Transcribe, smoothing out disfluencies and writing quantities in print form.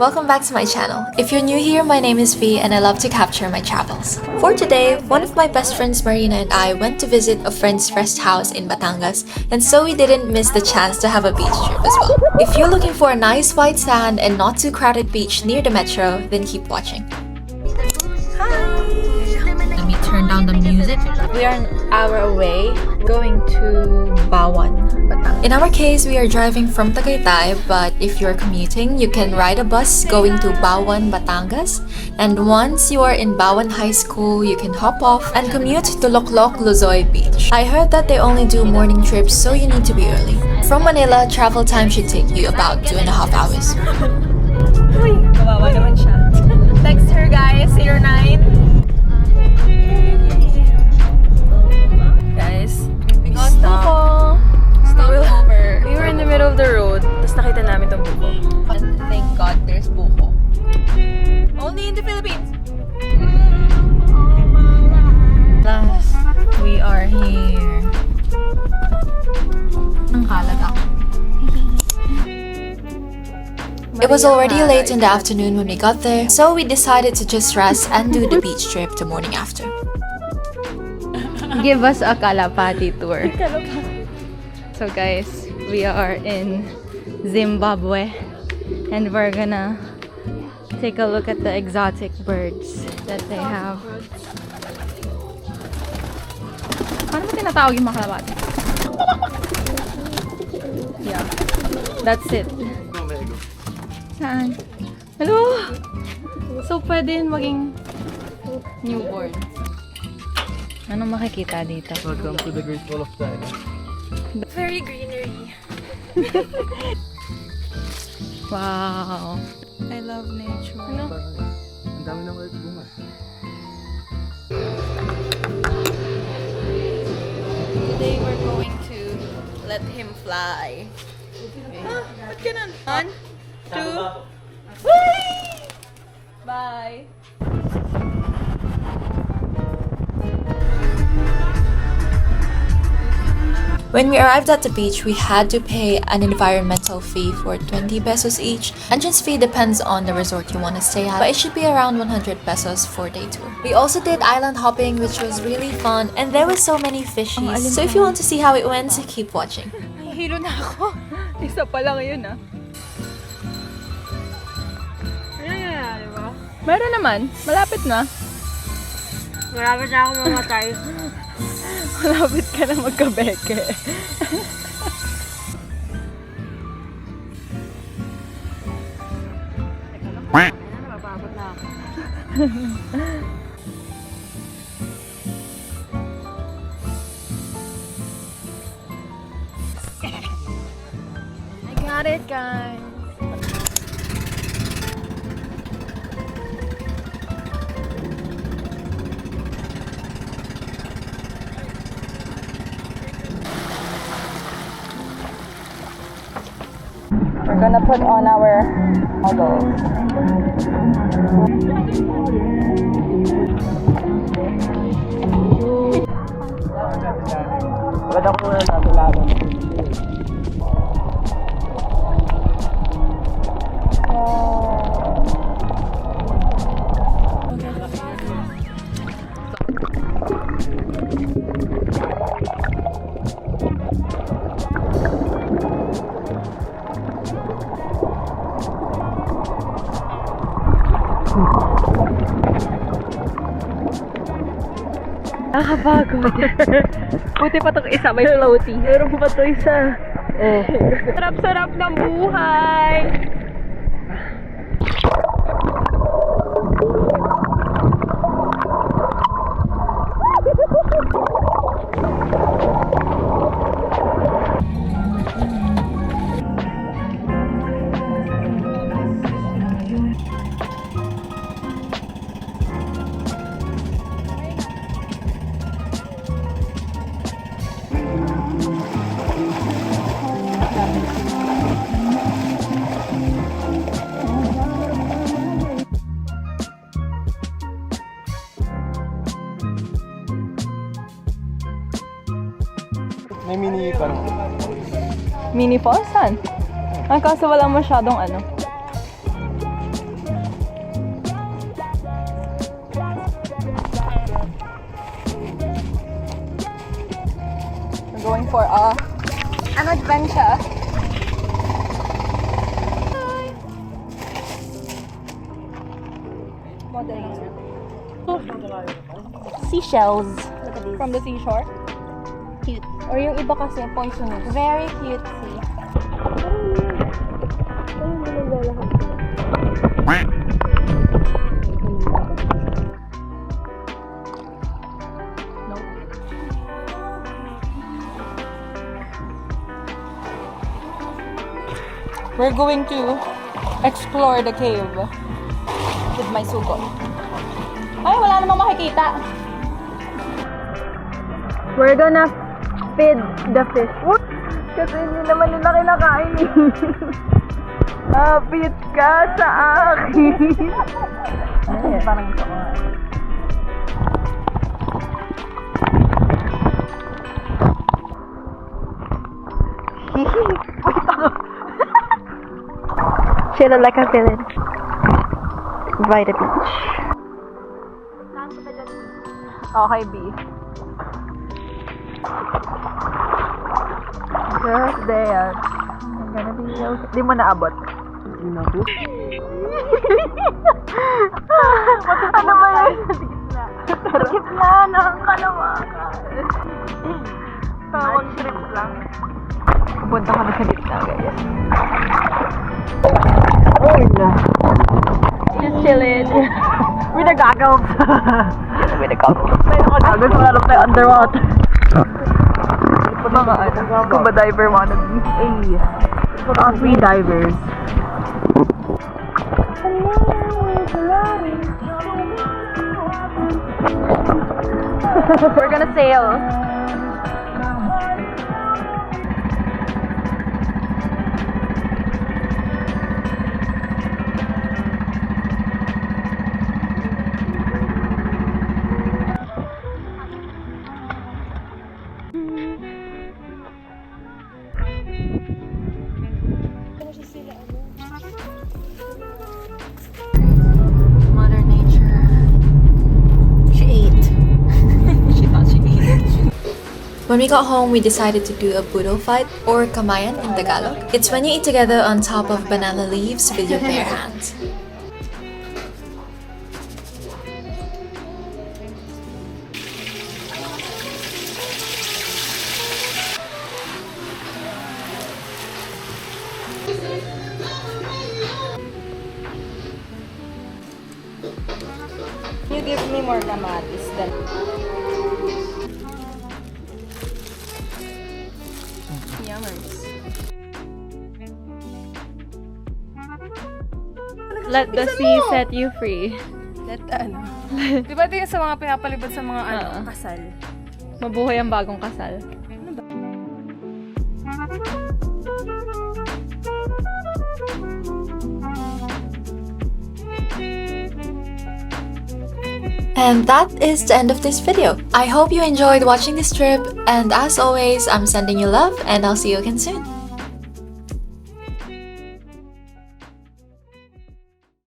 welcome back to my channel. If you're new here, my name is V and I love to capture my travels. For today, one of my best friends Marina and I went to visit a friend's rest house in Batangas, and so we didn't miss the chance to have a beach trip as well. If you're looking for a nice white sand and not too crowded beach near the metro, then keep watching. Let me turn down the music. We are an hour away, going to BAUAN, Batangas. In our case, we are driving from Tagaytay, but if you're commuting, you can ride a bus going to BAUAN, Batangas. And once you are in BAUAN High School, you can hop off and commute to ꈍᴥꈍʔ Beach. I heard that they only do morning trips, so you need to be early. From Manila, travel time should take you about 2.5 hours. Uy, kawawa naman siya. Text her guys, 09. Guys, we got stop over. We were in the middle of the road, tapos nakita namin tong buko. And thank God there's buko. Only in the Philippines. Last, we are here. Ang kalat ako. It was already late in the afternoon when we got there, so we decided to just rest and do the beach trip the morning after. Give us a Kalapati tour. So guys, we are in Zimbabwe and we're gonna take a look at the exotic birds that they have. Paano mo tinatawag yung mga kalapati? Yeah, that's it. Saan? Hello? So pwede yun maging newborn. Anong makikita dito? Welcome to the Great Wall of China. Very greenery. Wow. I love nature. Ano? Ang dami ng ulit bunga. Today we're going to let him fly. Ah, ba't ganun? 1, 2, bye! When we arrived at the beach, we had to pay an environmental fee for 20 pesos each. Entrance fee depends on the resort you want to stay at, but it should be around 100 pesos for day tour. We also did island hopping, which was really fun, and there were so many fishies. So if you want to see how it went, keep watching. Nahihilo na ako. Isa pa lang yun, ah. Ayan, diba? Meron naman. Malapit na. Malapit na ako mamatay. Malapit ka na magkabeke. Napapagod na ako. I got it, guys. We're gonna put on our goggles. Maganda ko na natin laban. Nakapagod. Buti pa itong isa, may floaty. Meron pa ito isa. Sarap-sarap ng buhay! May mini parang Mini falls? Saan? Ang kaso wala masyadong ano. for an adventure. Seashells from the seashore. Cute. Or yung iba kasi poisonous. Very cute sea. We're going to explore the cave with my sugot. Ay, wala namang makikita. We're gonna feed the fish. Kasi hindi naman nila kinakain eh. Apit ka sa akin. Ay, parang ito. Chill like a villain. By the beach. Okay, B. Just there. I'm gonna be okay. Di mo naabot. Inabot? Ano ba yun? Sa gitna ng kalawakan. Tawag trip lang. Pupunta kami sa gitna, guys. Oh, no. Just chillin'. With the goggles. With the goggles. May nakagaggles wala na tayo underwater. Mga scuba diver wannabe. Ay. Mga freedivers. We're gonna sail. Mother Nature. She ate. She thought she ate. When we got home, we decided to do a Boodle fight, or kamayan in Tagalog. It's when you eat together on top of banana leaves with your bare hands. You give me more kamatis than... Yummers. Let the sea set you free. Let ano? Di ba ito yung sa mga pinapalibad sa mga kasal? Mabuhay ang bagong kasal. And that is the end of this video. I hope you enjoyed watching this trip, and as always, I'm sending you love, and I'll see you again soon.